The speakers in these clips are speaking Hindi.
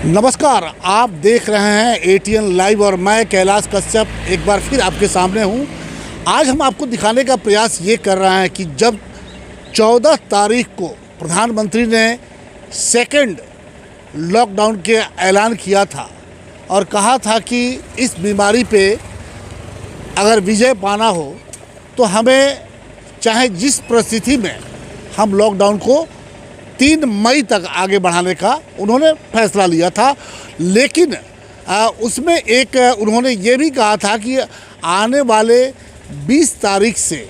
नमस्कार, आप देख रहे हैं एटीएन लाइव और मैं कैलाश कश्यप एक बार फिर आपके सामने हूं। आज हम आपको दिखाने का प्रयास ये कर रहे हैं कि जब 14 तारीख को प्रधानमंत्री ने सेकंड लॉकडाउन के ऐलान किया था और कहा था कि इस बीमारी पे अगर विजय पाना हो तो हमें चाहे जिस परिस्थिति में हम लॉकडाउन को 3 मई तक आगे बढ़ाने का उन्होंने फैसला लिया था। लेकिन उसमें एक उन्होंने ये भी कहा था कि आने वाले 20 तारीख से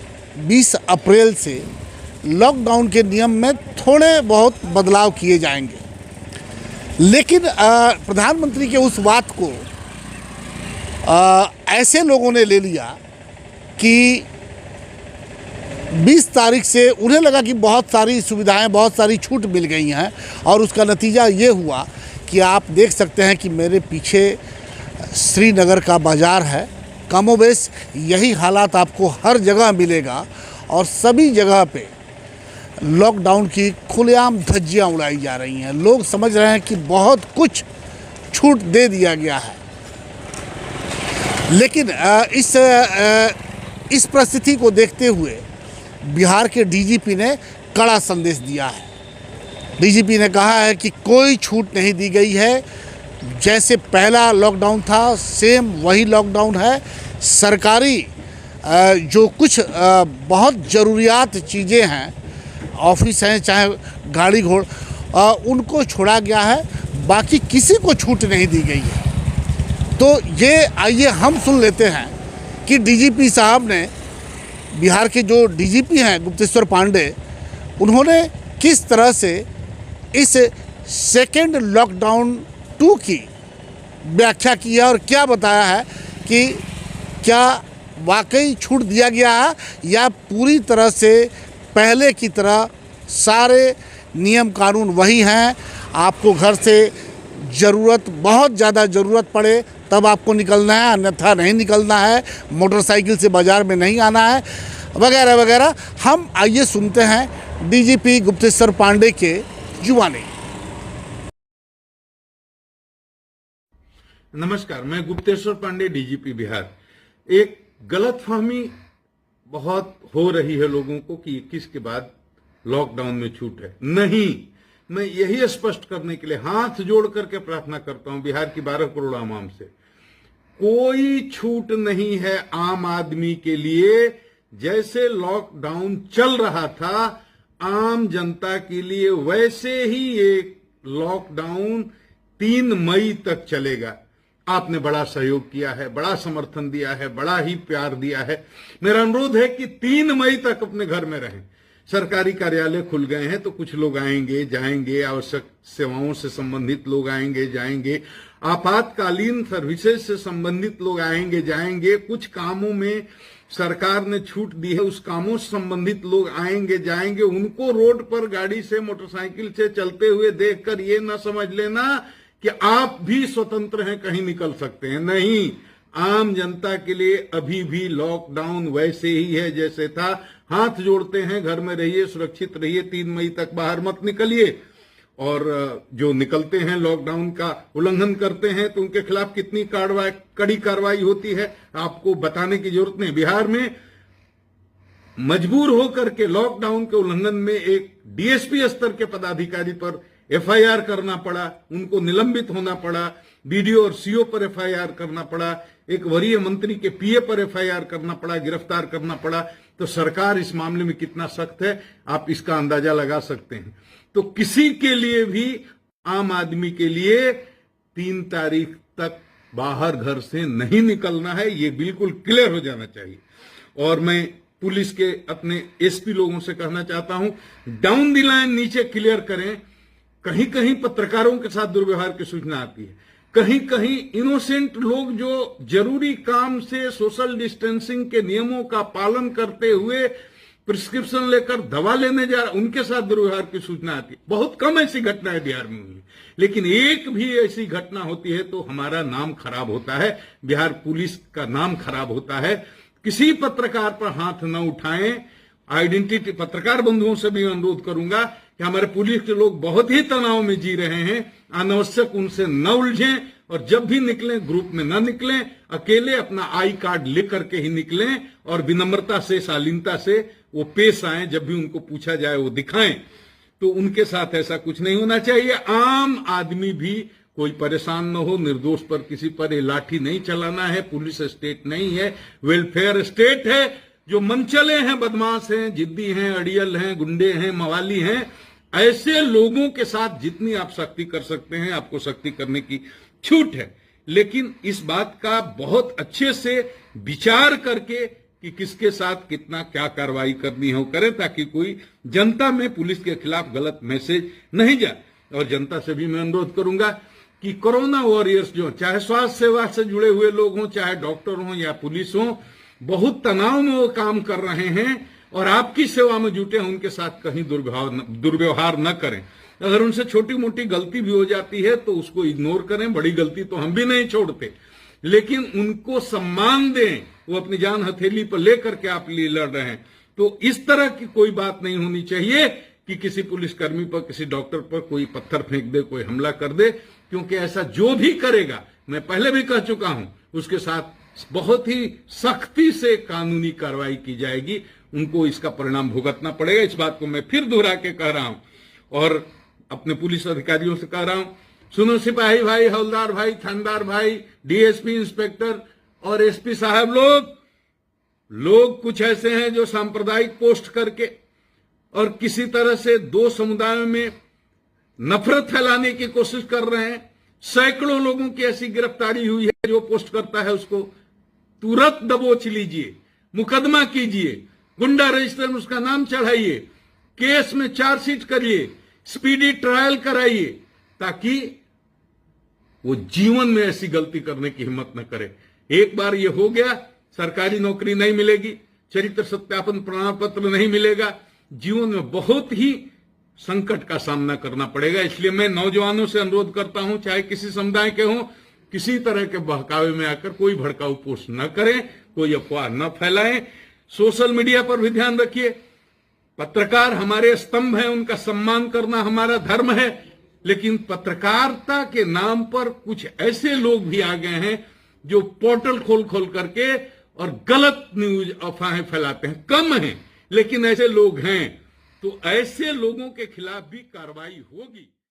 20 अप्रैल से लॉकडाउन के नियम में थोड़े बहुत बदलाव किए जाएंगे। लेकिन प्रधानमंत्री के उस बात को ऐसे लोगों ने ले लिया कि 20 तारीख से उन्हें लगा कि बहुत सारी सुविधाएं, बहुत सारी छूट मिल गई हैं और उसका नतीजा ये हुआ कि आप देख सकते हैं कि मेरे पीछे श्रीनगर का बाज़ार है। कमोबेश यही हालात आपको हर जगह मिलेगा और सभी जगह पे लॉकडाउन की खुलेआम धज्जियां उड़ाई जा रही हैं। लोग समझ रहे हैं कि बहुत कुछ छूट दे दिया गया है। लेकिन इस परिस्थिति को देखते हुए बिहार के डीजीपी ने कड़ा संदेश दिया है। डीजीपी ने कहा है कि कोई छूट नहीं दी गई है, जैसे पहला लॉकडाउन था सेम वही लॉकडाउन है। सरकारी जो कुछ बहुत ज़रूरियात चीज़ें हैं, ऑफिस हैं चाहे गाड़ी घोड़, उनको छोड़ा गया है, बाकी किसी को छूट नहीं दी गई है। तो ये आइए हम सुन लेते हैं कि डीजीपी साहब ने, बिहार के जो डीजीपी हैं गुप्तेश्वर पांडे, उन्होंने किस तरह से इस सेकेंड लॉकडाउन 2 की व्याख्या की है और क्या बताया है कि क्या वाकई छूट दिया गया है या पूरी तरह से पहले की तरह सारे नियम कानून वही हैं। आपको घर से बहुत ज़्यादा ज़रूरत पड़े तब आपको निकलना है, अन्यथा नहीं निकलना है, मोटरसाइकिल से बाज़ार में नहीं आना है, वगैरह वगैरह। हम आइए सुनते हैं डीजीपी गुप्तेश्वर पांडे के जुबानी। नमस्कार, मैं गुप्तेश्वर पांडे, डीजीपी बिहार। एक गलतफहमी बहुत हो रही है लोगों को कि 21 के बाद लॉकडाउन में छूट है। नहीं, मैं यही स्पष्ट करने के लिए हाथ जोड़ करके प्रार्थना करता हूं बिहार की 12 करोड़ आवाम से, कोई छूट नहीं है आम आदमी के लिए। जैसे लॉकडाउन चल रहा था आम जनता के लिए, वैसे ही एक लॉकडाउन 3 मई तक चलेगा। आपने बड़ा सहयोग किया है, बड़ा समर्थन दिया है, बड़ा ही प्यार दिया है। मेरा अनुरोध है कि 3 मई तक अपने घर में रहें। सरकारी कार्यालय खुल गए हैं तो कुछ लोग आएंगे जाएंगे, आवश्यक सेवाओं से संबंधित लोग आएंगे जाएंगे, आपातकालीन सर्विसेज से संबंधित लोग आएंगे जाएंगे। कुछ कामों में सरकार ने छूट दी है, उस कामों से संबंधित लोग आएंगे जाएंगे। उनको रोड पर गाड़ी से, मोटरसाइकिल से चलते हुए देखकर ये न समझ लेना कि आप भी स्वतंत्र हैं, कहीं निकल सकते हैं। नहीं, आम जनता के लिए अभी भी लॉकडाउन वैसे ही है जैसे था। हाथ जोड़ते हैं, घर में रहिए, सुरक्षित रहिए, 3 मई तक बाहर मत निकलिए। और जो निकलते हैं, लॉकडाउन का उल्लंघन करते हैं, तो उनके खिलाफ कितनी कड़ी कार्रवाई होती है आपको बताने की जरूरत नहीं। बिहार में मजबूर होकर के लॉकडाउन के उल्लंघन में एक डीएसपी स्तर के पदाधिकारी पर एफआईआर करना पड़ा, उनको निलंबित होना पड़ा, बीडीओ और सीओ पर एफआईआर करना पड़ा, एक वरीय मंत्री के पीए पर एफआईआर करना पड़ा, गिरफ्तार करना पड़ा। तो सरकार इस मामले में कितना सख्त है आप इसका अंदाजा लगा सकते हैं। तो किसी के लिए भी, आम आदमी के लिए 3 तारीख तक बाहर घर से नहीं निकलना है, ये बिल्कुल क्लियर हो जाना चाहिए। और मैं पुलिस के अपने एसपी लोगों से कहना चाहता हूं, डाउन द लाइन नीचे क्लियर करें। कहीं कहीं पत्रकारों के साथ दुर्व्यवहार की सूचना आती है, कहीं कहीं इनोसेंट लोग जो जरूरी काम से सोशल डिस्टेंसिंग के नियमों का पालन करते हुए प्रिस्क्रिप्शन लेकर दवा लेने जा रहे, उनके साथ दुर्व्यवहार की सूचना आती है। बहुत कम ऐसी घटनाएं बिहार में हुई, लेकिन एक भी ऐसी घटना होती है तो हमारा नाम खराब होता है, बिहार पुलिस का नाम खराब होता है। किसी पत्रकार पर हाथ न उठाएं। आइडेंटिटी, पत्रकार बंधुओं से भी अनुरोध करूंगा कि हमारे पुलिस के लोग बहुत ही तनाव में जी रहे हैं, अनावश्यक उनसे न उलझें और जब भी निकलें ग्रुप में न निकलें, अकेले अपना आई कार्ड लेकर के ही निकलें और विनम्रता से, शालीनता से वो पेश आए, जब भी उनको पूछा जाए वो दिखाएं। तो उनके साथ ऐसा कुछ नहीं होना चाहिए। आम आदमी भी कोई परेशान न हो, निर्दोष पर किसी पर ये लाठी नहीं चलाना है। पुलिस स्टेट नहीं है, वेलफेयर स्टेट है। जो मनचले हैं, बदमाश हैं, जिद्दी हैं, अड़ियल हैं, गुंडे हैं, मवाली हैं, ऐसे लोगों के साथ जितनी आप सख्ती कर सकते हैं आपको सख्ती करने की छूट है। लेकिन इस बात का बहुत अच्छे से विचार करके कि किसके साथ कितना क्या कार्रवाई करनी है वो करें, ताकि कोई जनता में पुलिस के खिलाफ गलत मैसेज नहीं जाए। और जनता से भी मैं अनुरोध करूंगा कि कोरोना वॉरियर्स जो चाहे स्वास्थ्य सेवा से जुड़े हुए लोग हों, चाहे डॉक्टर हों या पुलिस हों, बहुत तनाव में वो काम कर रहे हैं और आपकी सेवा में जुटे हैं, उनके साथ कहीं दुर्व्यवहार न करें। अगर उनसे छोटी मोटी गलती भी हो जाती है तो उसको इग्नोर करें, बड़ी गलती तो हम भी नहीं छोड़ते, लेकिन उनको सम्मान दें। वो अपनी जान हथेली पर लेकर के आप लिए लड़ रहे हैं, तो इस तरह की कोई बात नहीं होनी चाहिए कि किसी पुलिसकर्मी पर, किसी डॉक्टर पर कोई पत्थर फेंक दे, कोई हमला कर दे, क्योंकि ऐसा जो भी करेगा, मैं पहले भी कह चुका हूं, उसके साथ बहुत ही सख्ती से कानूनी कार्रवाई की जाएगी। उनको इसका परिणाम भुगतना पड़ेगा। इस बात को मैं फिर दोहरा के कह रहा हूं और अपने पुलिस अधिकारियों से कह रहा हूं, सुनो सिपाही भाई, हवलदार भाई, थानेदार भाई, डीएसपी, इंस्पेक्टर और एसपी साहब, लोग कुछ ऐसे हैं जो सांप्रदायिक पोस्ट करके और किसी तरह से दो समुदायों में नफरत फैलाने की कोशिश कर रहे हैं। सैकड़ों लोगों की ऐसी गिरफ्तारी हुई है। जो पोस्ट करता है उसको तुरंत दबोच लीजिए, मुकदमा कीजिए, गुंडा रजिस्टर में उसका नाम चढ़ाइए, केस में चार्जशीट करिए, स्पीडी ट्रायल कराइए, ताकि वो जीवन में ऐसी गलती करने की हिम्मत न करे। एक बार ये हो गया, सरकारी नौकरी नहीं मिलेगी, चरित्र सत्यापन प्रमाण पत्र नहीं मिलेगा, जीवन में बहुत ही संकट का सामना करना पड़ेगा। इसलिए मैं नौजवानों से अनुरोध करता हूं, चाहे किसी समुदाय के हों, किसी तरह के बहकावे में आकर कोई भड़काऊ पोस्ट न करें, कोई अफवाह न फैलाएं। सोशल मीडिया पर भी ध्यान रखिए। पत्रकार हमारे स्तंभ हैं, उनका सम्मान करना हमारा धर्म है, लेकिन पत्रकारिता के नाम पर कुछ ऐसे लोग भी आ गए हैं जो पोर्टल खोल खोल करके और गलत न्यूज, अफवाहें फैलाते हैं। कम हैं, लेकिन ऐसे लोग हैं, तो ऐसे लोगों के खिलाफ भी कार्रवाई होगी।